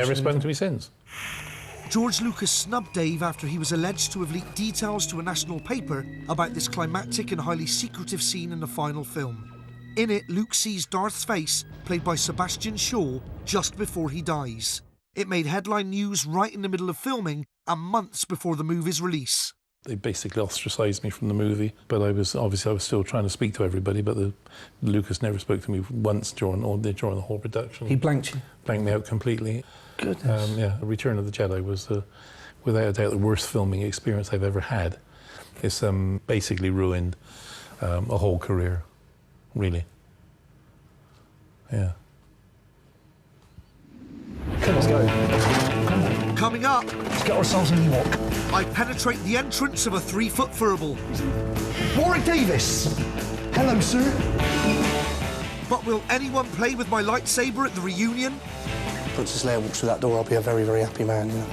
Never spoken to me since. George Lucas snubbed Dave after he was alleged to have leaked details to a national paper about this climactic and highly secretive scene in the final film. In it, Luke sees Darth's face, played by Sebastian Shaw, just before he dies. It made headline news right in the middle of filming and months before the movie's release. They basically ostracised me from the movie, but I was still trying to speak to everybody, but Lucas never spoke to me once during the whole production. He blanked you? Blanked me out completely. Goodness. Yeah, Return of the Jedi was, without a doubt, the worst filming experience I've ever had. It's basically ruined a whole career, really. Yeah. Come on, let's go. Coming up, Let's get ourselves an Ewok. I penetrate the entrance of a 3-foot furball. Warwick Davis! Hello, sir. But will anyone play with my lightsaber at the reunion? Princess Leia walks through that door, I'll be a very, very happy man, you know.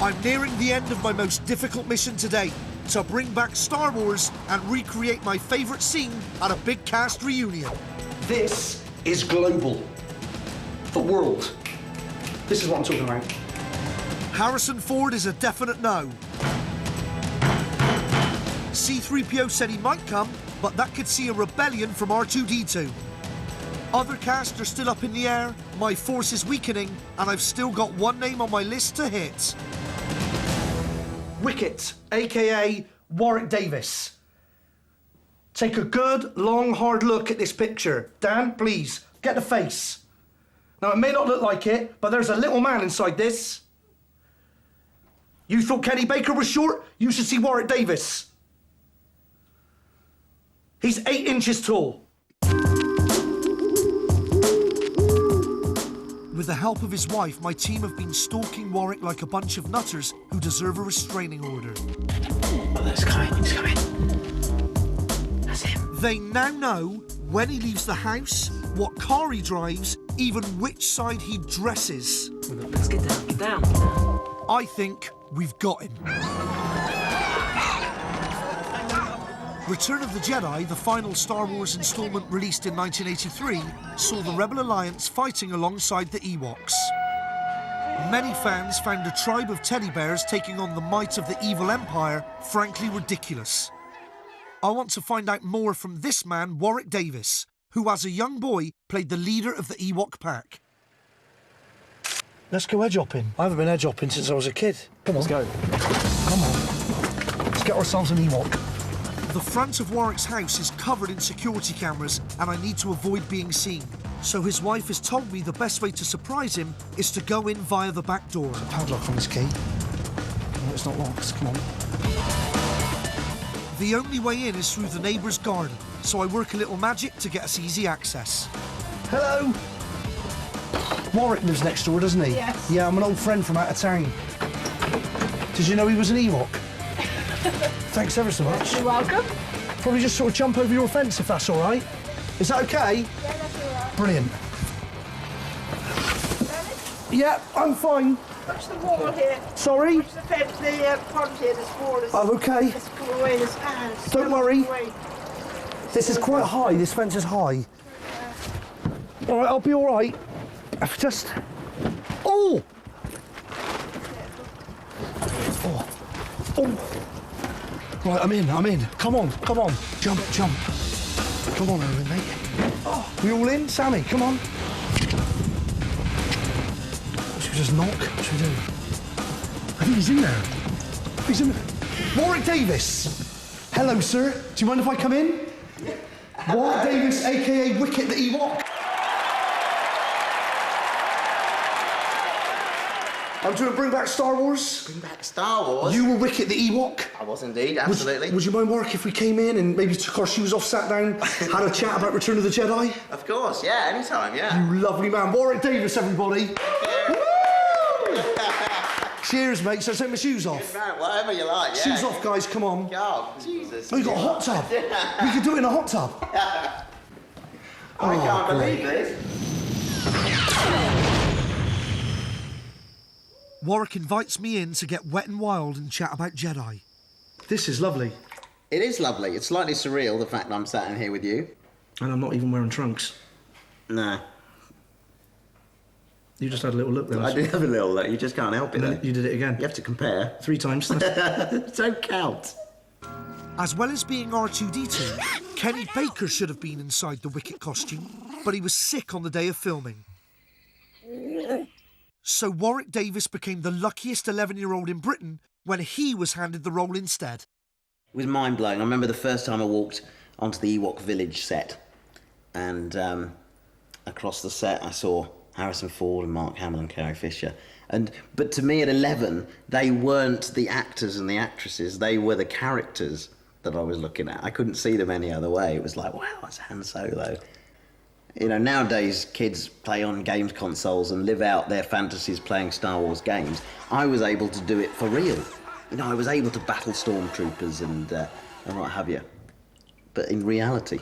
I'm nearing the end of my most difficult mission to date, to bring back Star Wars and recreate my favourite scene at a big cast reunion. This is global. The world. This is what I'm talking about. Harrison Ford is a definite no. C-3PO said he might come, but that could see a rebellion from R2-D2. Other cast are still up in the air, my force is weakening, and I've still got one name on my list to hit. Wicket, aka Warwick Davis. Take a good, long, hard look at this picture. Dan, please, get the face. Now, it may not look like it, but there's a little man inside this. You thought Kenny Baker was short? You should see Warwick Davis. He's 8 inches tall. With the help of his wife, my team have been stalking Warwick like a bunch of nutters who deserve a restraining order. Oh, that's coming, he's coming. That's him. They now know when he leaves the house, what car he drives, even which side he dresses. Let's get down, get down, get down. I think we've got him. Return of the Jedi, the final Star Wars installment released in 1983, saw the Rebel Alliance fighting alongside the Ewoks. Many fans found a tribe of teddy bears taking on the might of the evil Empire frankly ridiculous. I want to find out more from this man, Warwick Davis, who as a young boy played the leader of the Ewok pack. Let's go edge hopping. I haven't been edge hopping since I was a kid. Come on. Let's go. Come on. Let's get ourselves an Ewok. The front of Warwick's house is covered in security cameras and I need to avoid being seen. So his wife has told me the best way to surprise him is to go in via the back door. Padlock on this key. No, it's not locked. Come on. The only way in is through the neighbour's garden, so I work a little magic to get us easy access. Hello. Warwick lives next door, doesn't he? Yes. Yeah, I'm an old friend from out of town. Did you know he was an Ewok? Thanks ever so much. You're welcome. Probably just sort of jump over your fence if that's all right. Is that okay? Yeah, that's all right. Brilliant. Yeah, I'm fine. Watch the wall here. Sorry? Watch the fence, the pond here, this wall is... I'm okay. Let's go away, this house. Don't worry. Away. This is quite high. This fence is high. All right, I'll be all right. I've just... Oh! Oh. Oh. Right, I'm in. Come on. Jump. Come on, Owen, mate. Oh, we all in? Sammy, come on. Should we just knock? What should we do? I think he's in there. He's in there. Warwick Davis. Hello, sir. Do you mind if I come in? Warwick Davis, a.k.a. Wicket the Ewok. I'm doing Bring Back Star Wars. Bring back Star Wars? You were Wicket the Ewok. I was indeed, absolutely. Would you mind, Warwick, if we came in and maybe took our shoes off, sat down, had a chat about Return of the Jedi? Of course, yeah, anytime, yeah. You lovely man. Warwick Davis, everybody. Woo! Cheers, mate. So take my shoes off. Right, whatever you like, yeah. Shoes off, guys, come on. Oh, Jesus. Oh, you got a hot tub. We could do it in a hot tub. I can't believe this. Warwick invites me in to get wet and wild and chat about Jedi. This is lovely. It is lovely. It's slightly surreal, the fact that I'm sat in here with you. And I'm not even wearing trunks. No. You just had a little look there. I did have a little look. You just can't help it. And Though. then you did it again. You have to compare. 3 times. Don't count. As well as being R2-D2, Kenny Baker should have been inside the Wicket costume, but he was sick on the day of filming. So Warwick Davis became the luckiest 11-year-old in Britain when he was handed the role instead. It was mind-blowing. I remember the first time I walked onto the Ewok Village set, and across the set I saw Harrison Ford and Mark Hamill and Carrie Fisher. But to me at 11, they weren't the actors and the actresses, they were the characters that I was looking at. I couldn't see them any other way. It was like, wow, that's Han Solo. You know, nowadays kids play on games consoles and live out their fantasies playing Star Wars games. I was able to do it for real. You know, I was able to battle stormtroopers and what have you. But in reality.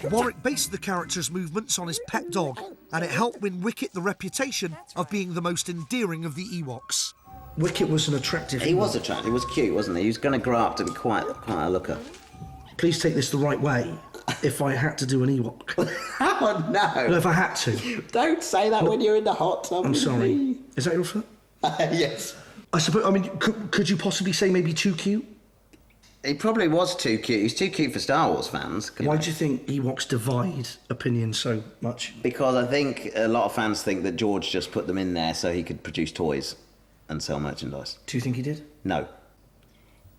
Warwick based the character's movements on his pet dog, and it helped win Wicket the reputation of being the most endearing of the Ewoks. Wicket was an attractive... He was attractive, he was cute, wasn't he? He was going to grow up to be quite a looker. Please take this the right way. If I had to do an Ewok. Oh, no. Well, if I had to. Don't say that when you're in the hot tub. I'm sorry. Is that your foot? Yes. I suppose, I mean, could you possibly say maybe too cute? He probably was too cute. He's too cute for Star Wars fans. Why do you think Ewoks divide opinion so much? Because I think a lot of fans think that George just put them in there so he could produce toys and sell merchandise. Do you think he did? No.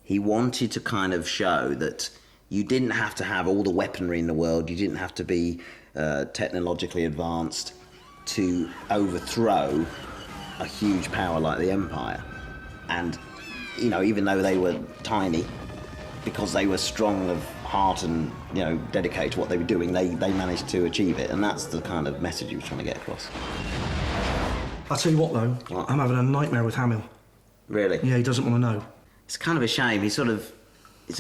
He wanted to kind of show that you didn't have to have all the weaponry in the world, you didn't have to be technologically advanced to overthrow a huge power like the Empire. And, you know, even though they were tiny, because they were strong of heart and, you know, dedicated to what they were doing, they managed to achieve it. And that's the kind of message he was trying to get across. I'll tell you what, though. What? I'm having a nightmare with Hamill. Really? Yeah, he doesn't want to know. It's kind of a shame. He's at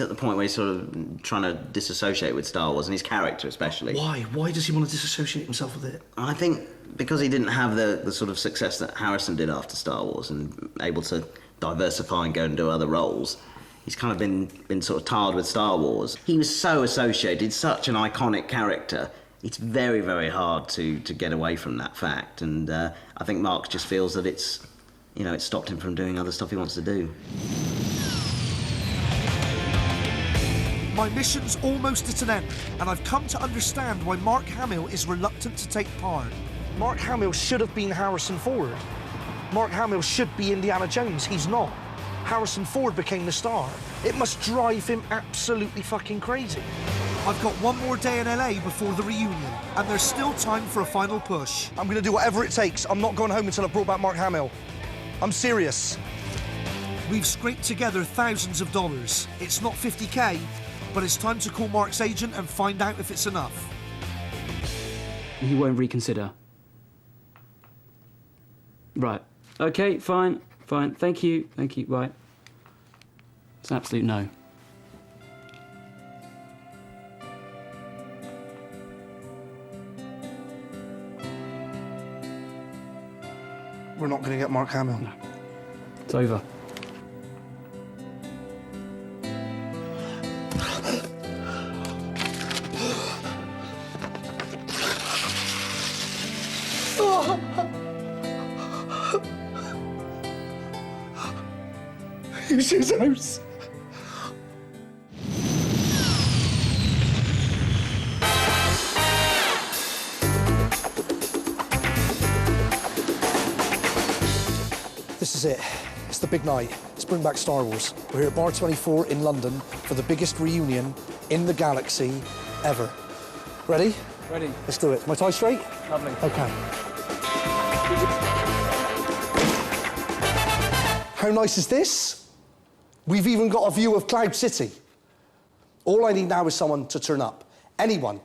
the point where he's sort of trying to disassociate with Star Wars, and his character especially. Why? Why does he want to disassociate himself with it? I think because he didn't have the sort of success that Harrison did after Star Wars and able to diversify and go and do other roles, he's kind of been sort of tarred with Star Wars. He was so associated, such an iconic character. It's very, very hard to get away from that fact, and I think Mark just feels that it's stopped him from doing other stuff he wants to do. My mission's almost at an end, and I've come to understand why Mark Hamill is reluctant to take part. Mark Hamill should have been Harrison Ford. Mark Hamill should be Indiana Jones. He's not. Harrison Ford became the star. It must drive him absolutely fucking crazy. I've got one more day in LA before the reunion, and there's still time for a final push. I'm going to do whatever it takes. I'm not going home until I've brought back Mark Hamill. I'm serious. We've scraped together thousands of dollars. It's not 50K, but it's time to call Mark's agent and find out if it's enough. He won't reconsider. Right. Okay, fine. Thank you. Right. It's an absolute no. We're not going to get Mark Hamill. No. It's over. Here's his house. This is it. It's the big night. Let's bring back Star Wars. We're here at Bar 24 in London for the biggest reunion in the galaxy ever. Ready? Ready. Let's do it. Am I tie straight? Lovely. Okay. How nice is this? We've even got a view of Cloud City. All I need now is someone to turn up. Anyone.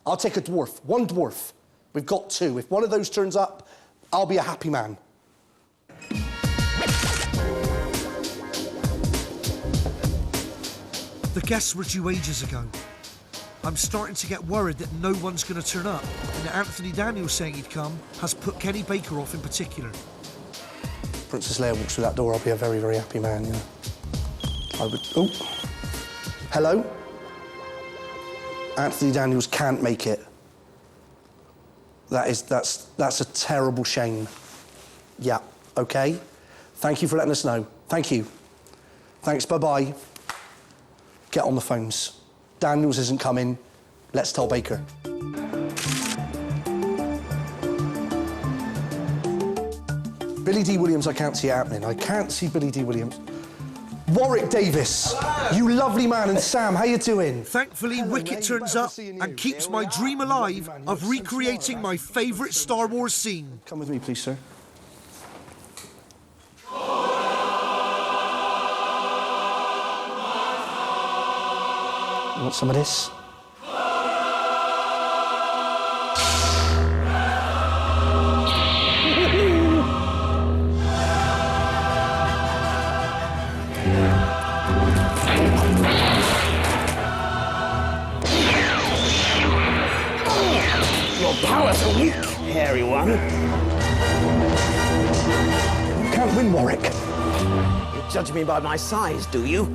I'll take a dwarf. One dwarf. We've got 2. If one of those turns up, I'll be a happy man. The guests were due ages ago. I'm starting to get worried that no one's going to turn up, and that Anthony Daniels saying he'd come has put Kenny Baker off in particular. Princess Leia walks through that door, I'll be a very, very happy man, you know. I would... Oh, Hello? Anthony Daniels can't make it. That's a terrible shame. Yeah, okay. Thank you for letting us know. Thank you. Thanks, bye-bye. Get on the phones. Daniels isn't coming. Let's tell Baker. Billy D. Williams, I can't see happening. I can't see Billy D. Williams. Warwick Davis, you lovely man, and Sam, how you doing? Thankfully, Hello, Wicket mate. turns Pleasure up seeing you. and keeps Here my we are. dream alive Man, of you're so recreating smart. my favourite Star Wars scene. Come with me, please, sir. You want some of this? Your powers are weak, hairy one. You can't win, Warwick. You judge me by my size, do you?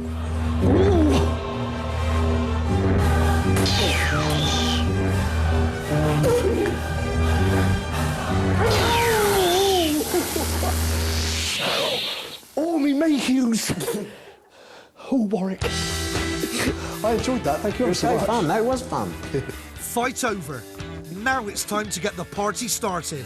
Oh, me Mayhews. Oh, Warwick. I enjoyed that. Thank you ever so much. Fun, that was fun. Fight over. Now it's time to get the party started.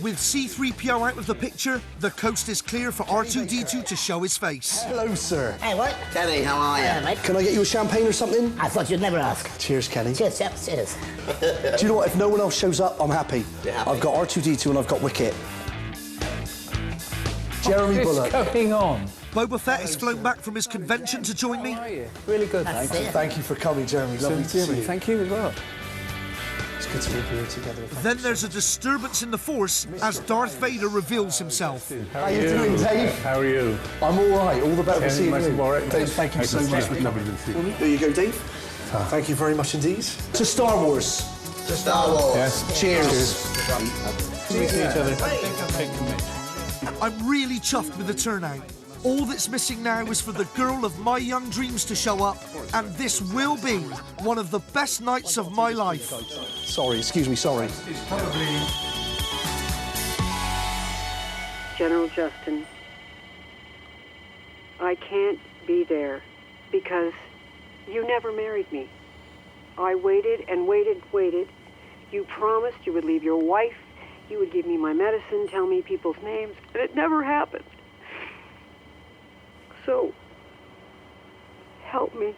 With C-3PO out of the picture, the coast is clear for R2-D2 to show his face. Hello, sir. Hey, what? Kenny, how are you? Yeah, mate. Can I get you a champagne or something? I thought you'd never ask. Cheers, Kenny. Cheers, yep, cheers. Do you know what? If no one else shows up, I'm happy. You're happy? I've got R2-D2 and I've got Wicket. Jeremy Bullock. What's going on? Boba Fett has flown back from his convention to join me. Really good, That's thanks. it. Thank you for coming, Jeremy. Lovely to see you. Thank you as well. It's good to be here together. Then there's a disturbance in the Force as Darth Vader reveals himself. How you doing, Dave? How are you? I'm all right. All the better for seeing you. Warwick. Dave, thank you so much for coming. There you go, Dave. Thank you very much indeed. To Star Wars. To Star Wars. Yes. Cheers. I'm really chuffed with the turnout. All that's missing now is for the girl of my young dreams to show up, and this will be one of the best nights of my life. Sorry, excuse me, sorry. General Justin, I can't be there because you never married me. I waited and waited, waited. You promised you would leave your wife, you would give me my medicine, tell me people's names, and it never happened. So, help me,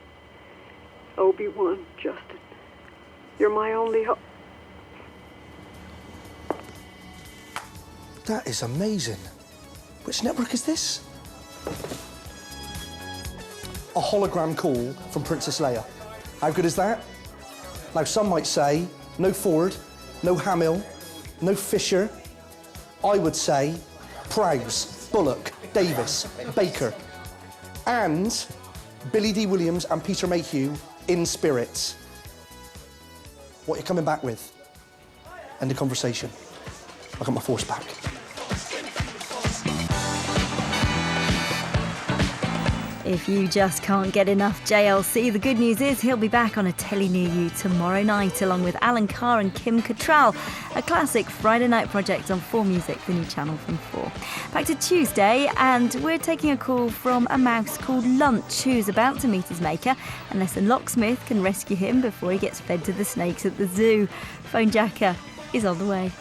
Obi-Wan, Justin. You're my only hope. That is amazing. Which network is this? A hologram call from Princess Leia. How good is that? Now, some might say, no Ford, no Hamill, no Fisher. I would say, Prowse, Bullock, Davis, Baker, and Billy D. Williams and Peter Mayhew in spirit. What are you coming back with? End of conversation. I got my Force back. If you just can't get enough JLC, the good news is he'll be back on a telly near you tomorrow night, along with Alan Carr and Kim Cattrall, a classic Friday night project on 4 Music, the new channel from 4. Back to Tuesday, and we're taking a call from a mouse called Lunch, who's about to meet his maker, unless a locksmith can rescue him before he gets fed to the snakes at the zoo. Phone Jacker is on the way.